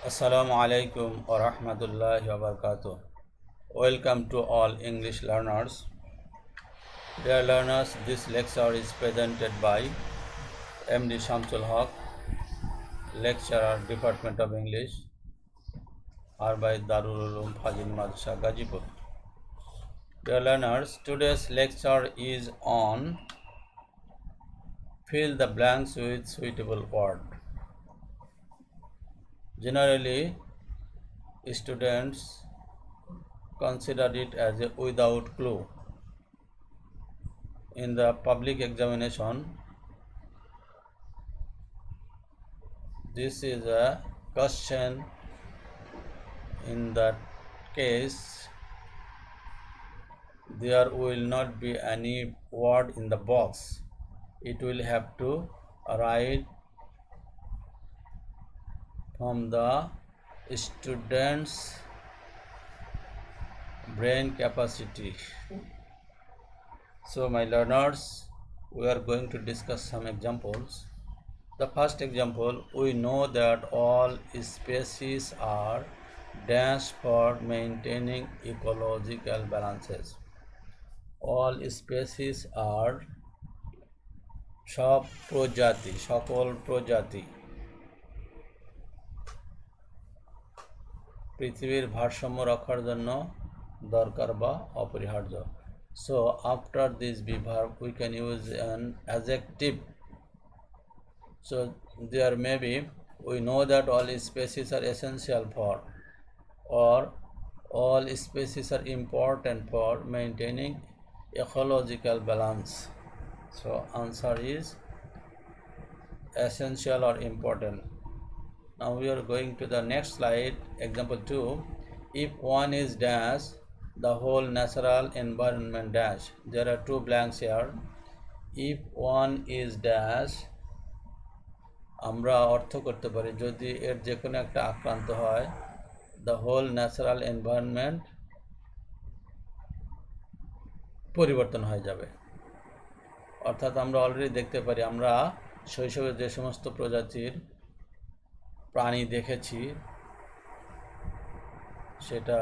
Assalamu alaikum wa rahmatullahi wa barakatuh. Welcome to all English learners. Dear learners, this lecture is presented by MD Shamsul Haq, lecturer, Department of English, by Darul Uloom Fazil Madrasa Gazipur. Dear learners, today's lecture is on fill the blanks with suitable word. Generally, students consider it as a without clue. In the public examination, this is a question. In that case, there will not be any word in the box. It will have to write from the student's brain capacity. So my learners, we are going to discuss some examples. The first example, we know that all species are dash for maintaining ecological balances. All species are সব প্রজাতি, সকল প্রজাতি পৃথিবীর ভারসাম্য রক্ষার জন্য দরকার বা অপরিহার্য. So after this verb we can use an adjective. So there may be, we know that all species are essential for, or all species are important for maintaining ecological balance. So answer is essential or important. Now we are going to the next slide. Example 2. If one is dash, the whole natural environment dash. There are two blanks here. If one is dash, আমরা অর্থ করতে পারি যদি এর যে কোনো একটা আক্রান্ত হয়, the whole natural environment পরিবর্তন হয়ে যাবে. অর্থাৎ আমরা অলরেডি দেখতে পারি, আমরা শৈশবে যে সমস্ত প্রজাতির প্রাণী দেখেছি, সেটা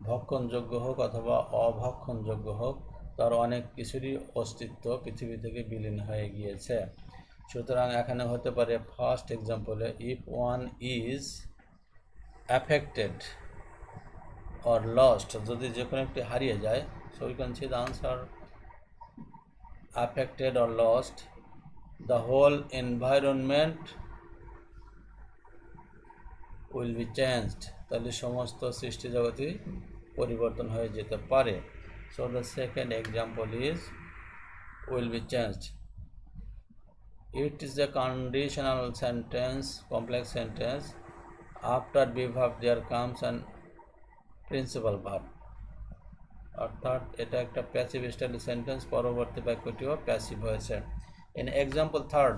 ভক্ষণযোগ্য হোক অথবা অভক্ষণযোগ্য হোক, তার অনেক কিছুরই অস্তিত্ব পৃথিবী থেকে বিলীন হয়ে গিয়েছে. সুতরাং এখানে হতে পারে ফার্স্ট এক্সাম্পলে, if one is affected or lost, যদি যে কোনো একটি হারিয়ে যায়, so we can see the answer affected or lost, the whole environment will be changed. তাহলে সমস্ত সৃষ্টি জগৎই পরিবর্তন হয়ে যেতে পারে. So the second example is will be changed. It is a conditional sentence, complex sentence. After verb there comes an principal verb. অর্থাৎ এটা একটা প্যাসিভ স্টাইল সেন্টেন্স, পরবর্তী বাক্যটিও প্যাসিভ হয়েছে. In example third,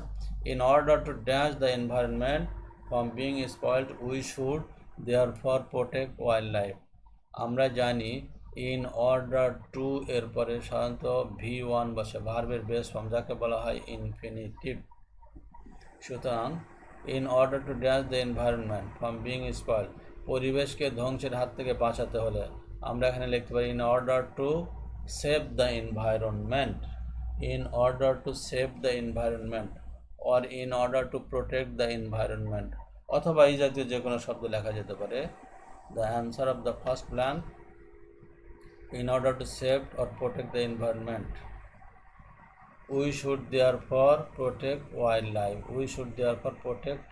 in order to dash the environment from being spoiled we should therefore protect wild life. আমরা জানি in order to এর পরে সাধারণত V1 বসে, ভার্বের বেস ফর্ম, যাকে বলা হয় ইনফিনিটিভ. সুতরাং in order to dash the environment from being spoiled, পরিবেশকে ধ্বংসের হাত থেকে বাঁচাতে হলে আমরা এখানে লিখতে পারি in order to save the environment, in order to save the environment, or in order to protect the environment, অথবা এই জাতীয় যে কোনো শব্দ লেখা যেতে পারে. The answer of the first blank, in order to save or protect the environment, we should therefore protect wild life, we should therefore protect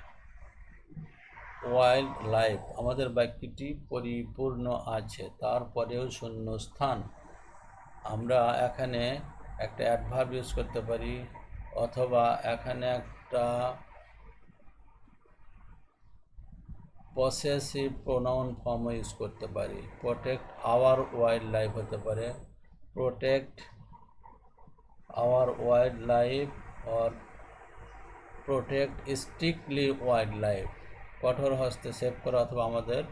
wild life. আমাদের বাক্যটি পরিপূর্ণ আছে, তারপরেও শূন্যস্থান. আমরা এখানে একটা অ্যাডভার্ব ইউজ করতে পারি, অথবা এখানে একটা পসেসিভ প্রোনাউন ফর্মও ইউজ করতে পারি. প্রোটেক্ট আওয়ার ওয়াইল্ড লাইফ হতে পারে, protect our wild life, or protect strictly wild life, কঠোর হস্তে সেভ করা অথবা আমাদের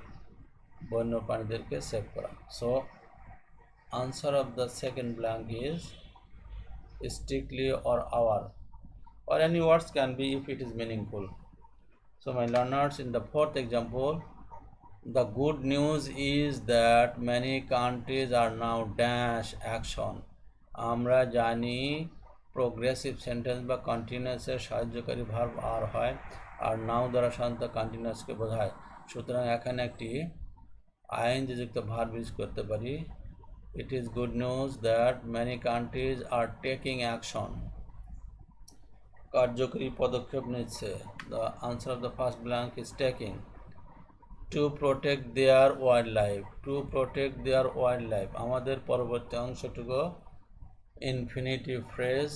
বন্য প্রাণীদেরকে সেভ করা. So answer of the second blank is strictly or our, or any words can be if it is meaningful. So my learners, in the fourth example, the good news is that many countries are now dash action. আমরা জানি progressive sentence বা কন্টিনিউয়াসের সাহায্যকারী verb আর হয়, আর নাও দ্বারা সাধারণত কন্টিনিউয়াসকে বোঝায়। সুতরাং এখানে একটি আইএনজি যুক্ত ভার্ব ইউজ করতে পারি। It is good news that many countries are taking action. কার্যকরী পদক্ষেপ নিচ্ছে। The answer of the first blank is taking. To protect their wild life. To protect their wild life, আমাদের পরবর্তী অংশটুকু infinitive phrase,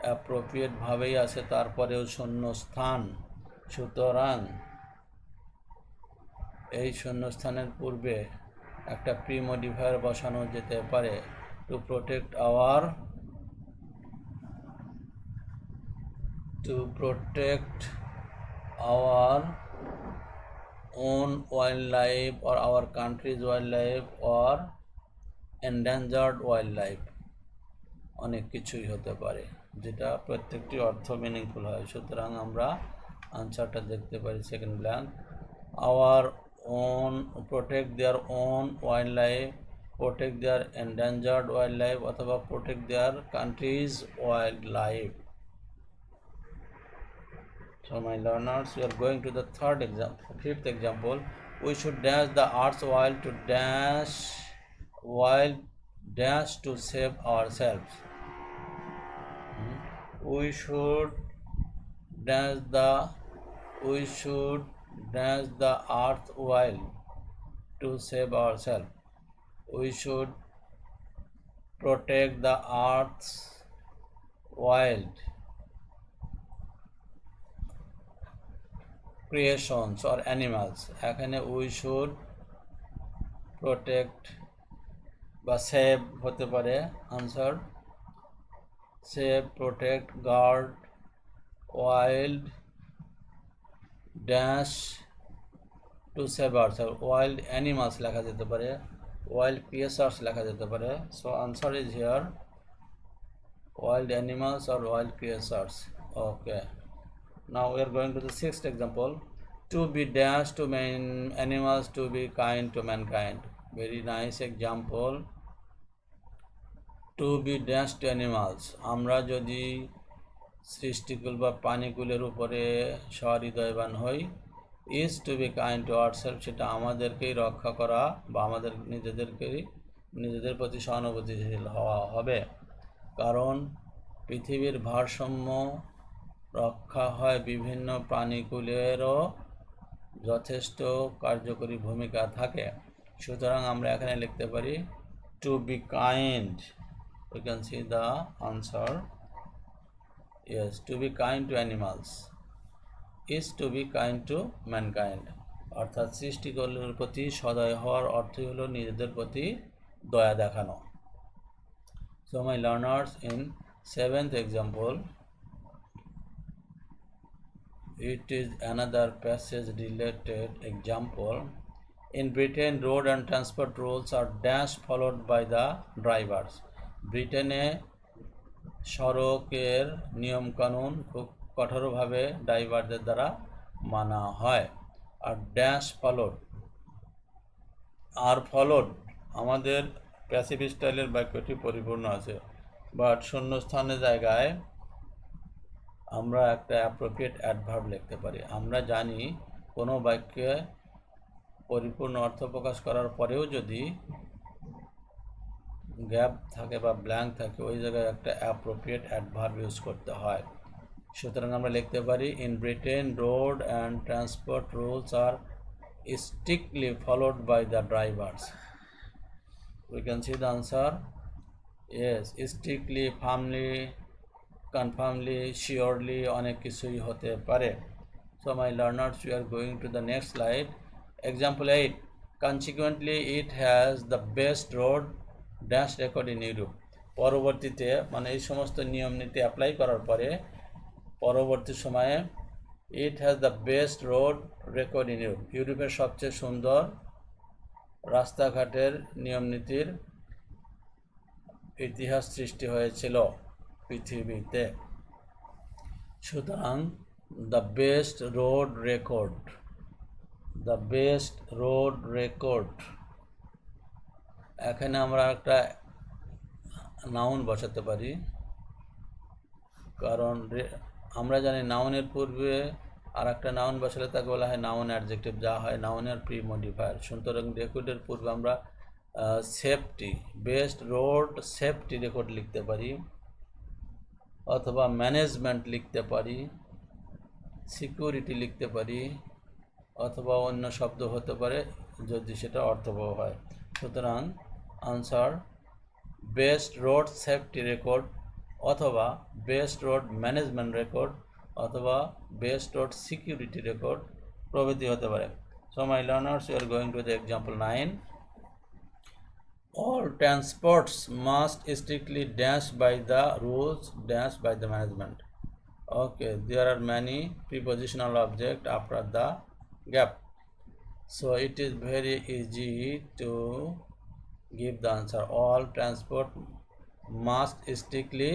অ্যাপ্রোপ্রিয়েটভাবেই আছে, তারপরেও শূন্যস্থান। সুতরাং এই শূন্যস্থানের পূর্বে একটা প্রি মডিফায়ার বসানো যেতে পারে। To protect our, to protect our own wildlife or our country's wildlife or endangered wildlife, অনেক কিছুই হতে পারে, যেটা প্রত্যেকটি অর্থ মিনিংফুল হয়। সুতরাং আমরা আনসারটা দেখতে পারি second blank. Our own, protect their own wildlife, protect their endangered wildlife, অথবা protect their countries wildlife. So my learners, we are going to the fifth example. We should dash the earth's while to save ourselves. We should dash the earth while to save ourselves. We should protect the earth's wild creations or animals. এখানে we should protect বা save হতে পারে। Answer save, protect, guard, wild dash to save ourself. Wild animals লেখা যেতে পারে, wild creatures লেখা যেতে পারে। So answer is here wild animals or wild creatures. Okay, now we are going to the sixth example. To be dash to animals, to be kind to mankind. Very nice example. To be dash to animals, আমরা যদি সৃষ্টিকুল বা প্রাণীকুলের উপরে সহৃদয়বান হই, is to be kind to ourself, সেটা আমাদেরকেই রক্ষা করা বা আমাদের নিজেদের প্রতি সহানুভূতিশীল হওয়া হবে। কারণ পৃথিবীর ভারসাম্য রক্ষা হয় বিভিন্ন প্রাণীকুলেরও যথেষ্ট কার্যকরী ভূমিকা থাকে। সুতরাং আমরা এখানে লিখতে পারি to be kind. We can see the answer. Yes, to be kind to animals is to be kind to mankind. অর্থাৎ সৃষ্টিকুলের প্রতি সদয় হওয়ার অর্থই হলো নিজেদের প্রতি দয়া দেখানো। So my learners, in seventh example, it is another passage related example. In Britain, road and transport rules are dash followed by the drivers. ব্রিটেনে সড়কের নিয়মকানুন খুব কঠোরভাবে ড্রাইভারদের দ্বারা মানা হয়। আর ড্যাশ ফলোড, আর ফলোড, আমাদের প্যাসিভ স্টাইলের বাক্যটি পরিপূর্ণ আছে, বাট শূন্যস্থানের জায়গায় আমরা একটা অ্যাপ্রোপ্রিয়েট অ্যাডভার্ব লিখতে পারি। আমরা জানি কোনো বাক্যে পরিপূর্ণ অর্থ প্রকাশ করার পরেও যদি গ্যাপ থাকে বা ব্ল্যাঙ্ক থাকে, ওই জায়গায় একটা অ্যাপ্রোপ্রিয়েট অ্যাডভার্ব ইউজ করতে হয়। সুতরাং আমরা লিখতে পারি in Britain road and transport rules are strictly followed by the drivers. We can see the answer. Yes, strictly, firmly, confirmly, surely, অনেক কিছুই হতে পারে। So my learners, we are going to the next slide. Example 8. Consequently, it has the best road dash record in Europe. পরবর্তীতে মানে এই সমস্ত নিয়ম নীতি অ্যাপ্লাই করার পরে পরবর্তী সময়ে it has the best road record in Europe. ইউরোপের সবচেয়ে সুন্দর রাস্তাঘাটের নিয়মনীতির ইতিহাস সৃষ্টি হয়েছিল পৃথিবীতে। সুতরাং the best road record, the best road record. এখানে আমরা একটা নাউন বসাতে পারি, কারণ আমরা জানি নাউনের পূর্বে আর একটা নাউন বসালে তাকে বলা হয় নাউন অ্যাডজেক্টিভ, যা হয় নাউনের প্রি মডিফায়ার। সুতরাং রেকর্ডের পূর্বে আমরা safety, best road safety record লিখতে পারি, অথবা ম্যানেজমেন্ট লিখতে পারি, সিকিউরিটি লিখতে পারি, অথবা অন্য শব্দ হতে পারে যদি সেটা অর্থবহ হয়। সুতরাং answer best road safety record, অথবা বেস্ট রোড ম্যানেজমেন্ট রেকর্ড, অথবা বেস্ট রোড সিকিউরিটি রেকর্ড প্রভৃতি হতে পারে। So my learners, you are going to the example 9. All transports must strictly dash by the rules dash by the management. Okay, there are many prepositional objects after the gap, so it is very easy to give the answer. All transport must strictly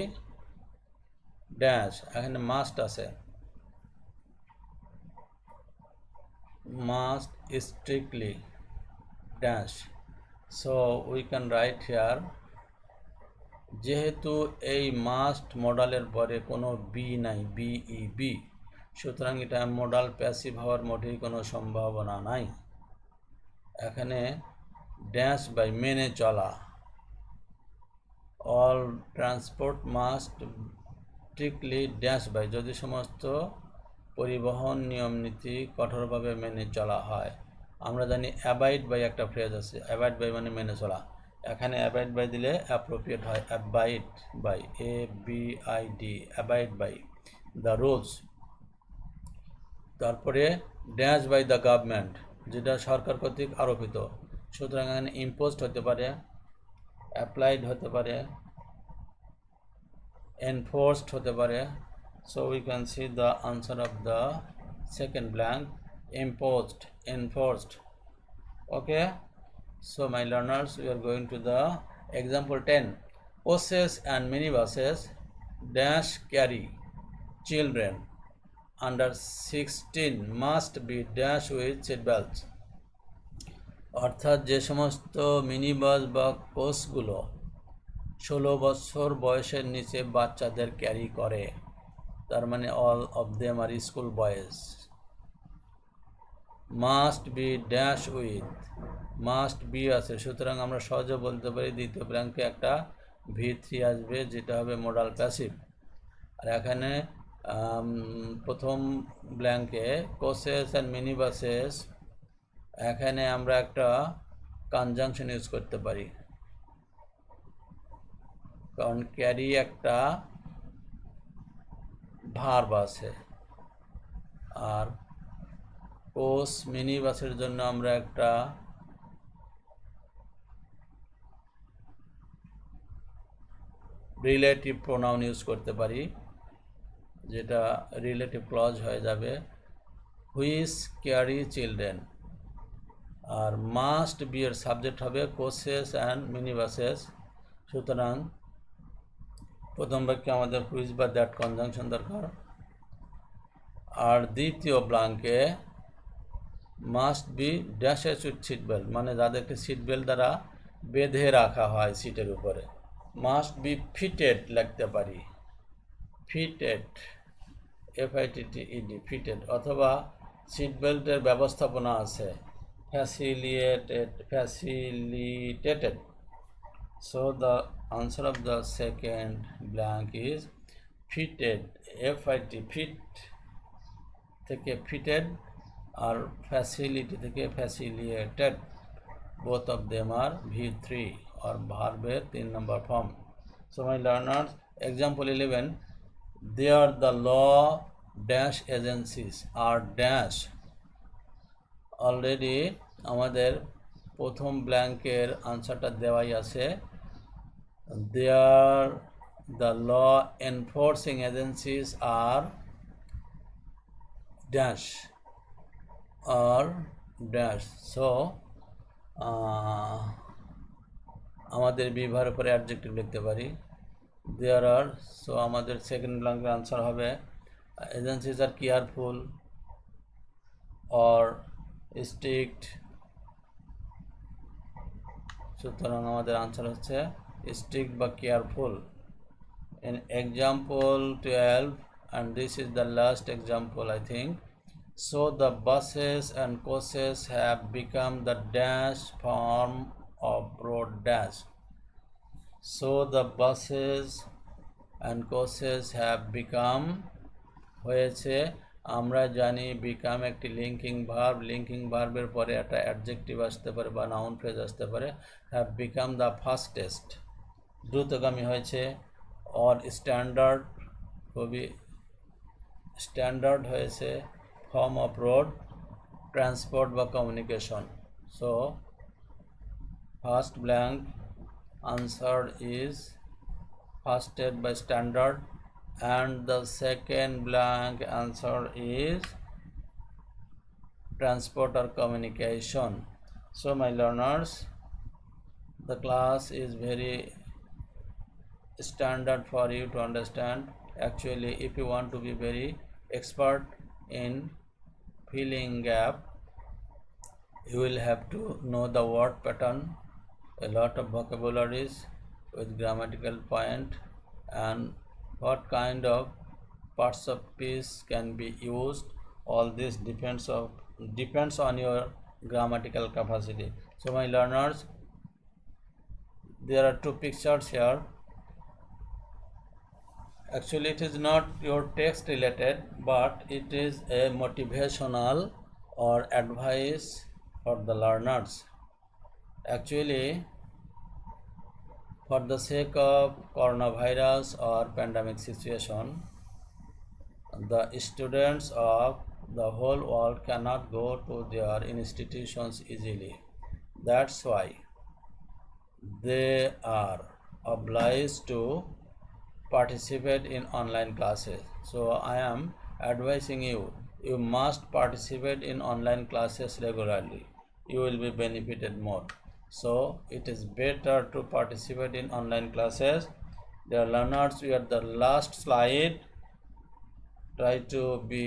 dash, এখানে must আছে, must strictly dash, so we can write here, যেহেতু এই must মডালের পরে কোনো B নাই, BE, সুতরাং এটা modal passive হওয়ার মোটেই কোনো সম্ভাবনা নাই। এখানে ড্যাশ বাই মেনে চলা, all transport must strictly dash by, যদি সমস্ত পরিবহন নিয়ম নীতি কঠোরভাবে মেনে চলা হয়। আমরা জানি অ্যাবাইড বাই একটা ফ্রেজ আছে, অ্যাবাইড বাই মানে মেনে চলা, এখানে অ্যাবাইড বাই দিলে অ্যাপ্রোপ্রিয়েট হয়, abide by, ABID, abide by the rules. তারপরে ড্যাশ বাই দ্য গভর্নমেন্ট, যেটা সরকার কর্তৃক আরোপিত, সুতরাং এখানে ইম্পোজড হতে পারে, অ্যাপ্লাইড হতে পারে, এনফোর্সড হতে পারে। So we can see the answer of the second blank, imposed, enforced. Okay, so my learners, we are going to the example 10. Buses and minibuses dash carry children under 16 must be dash with seat belts. অর্থাৎ যে সমস্ত mini bus বা কোচগুলো 16 বছর বয়সের নিচে বাচ্চাদের carry করে, তার মানে all of them are school boys. Must be dash with, must be আছে, সুতরাং আমরা সহজে বলতে পারি দ্বিতীয় ব্ল্যাঙ্কে একটা V3 আসবে, যেটা হবে মডাল প্যাসিভ। আর এখানে প্রথম ব্ল্যাঙ্কে কোচেস অ্যান্ড মিনি বাসেস, এখানে আমরা একটা কনজাংশন ইউজ করতে পারি, কারণ ক্যারি একটা ভার্ব আছে, আর কোচ মিনি বাসের জন্য আমরা একটা রিলেটিভ প্রোনাউন ইউজ করতে পারি, যেটা রিলেটিভ ক্লজ হয়ে যাবে, হুইচ ক্যারি চিলড্রেন। আর মাস্ট বি এর সাবজেক্ট হবে কোচেস অ্যান্ড মিনি বাসেস, সুতরাং প্রথম বাক্যে আমাদের হুইচ বা দ্যাট কনজাংশন দরকার। আর দ্বিতীয় ব্ল্যাঙ্কে must be dashes with seat belt, মানে যাদেরকে সিট বেল্ট দ্বারা বেঁধে রাখা হয় সিটের উপরে। মাস্ট বি ফিটেড লিখতে পারি, ফিটেড, FITTED, ফিটেড, অথবা সিট বেল্টের ব্যবস্থাপনা আছে, facilitated. So the answer of the second blank is fitted, FIT, fit থেকে ফিটেড, আর ফ্যাসিলিটি থেকে facilitated, both of them are V3 or ভার্বের 3 নম্বর ফর্ম। So my learners, example 11, there the law dash agencies are dash. Already আমাদের প্রথম ব্ল্যাঙ্কের আনসারটা দেওয়াই আছে, there the law enforcing agencies are dash are dash. সো আমাদের বিভার উপরে অ্যাডজেক্টিভ লিখতে পারি, দেয়ার আর। সো আমাদের সেকেন্ড ব্ল্যাঙ্কের আনসার হবে Agencies are careful or strict. সুতরাং আমাদের আনসার হচ্ছে strict বা careful. In example 12, and this is the last example I think. So the buses and coaches have become the dash form of road dash. So the buses and coaches have become হয়েছে। আমরা জানি become একটি linking ভার্বের পরে একটা adjective আসতে পারে বা নাউন ফ্রেজ আসতে পারে। have become the fastest দ্রুতগামী হয়েছে। or স্ট্যান্ডার্ড খুবই স্ট্যান্ডার্ড হয়েছে। ফর্ম অফ রোড ট্রান্সপোর্ট বা communication. So first blank answer is fasted by standard, and the second blank answer is transport or communication. So my learners, the class is very standard for you to understand. Actually, if you want to be very expert in filling gap, you will have to know the word pattern, a lot of vocabularies with grammatical point, and what kind of parts of speech can be used. All this depends on your grammatical capacity. So my learners, there are two pictures here. Actually it is not your text related, but it is a motivational or advice for the learners. Actually, for the sake of coronavirus or pandemic situation, the students of the whole world cannot go to their institutions easily. That's why they are obliged to participate in online classes. So I am advising you, you must participate in online classes regularly. You will be benefited more. So it is better to participate in online classes. Dear learners, we are the last slide. Try to be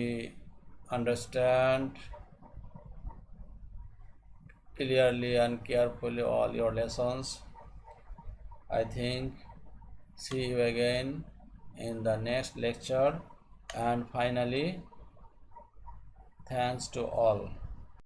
understand clearly and carefully all your lessons. I think see you again in the next lecture, and finally thanks to all.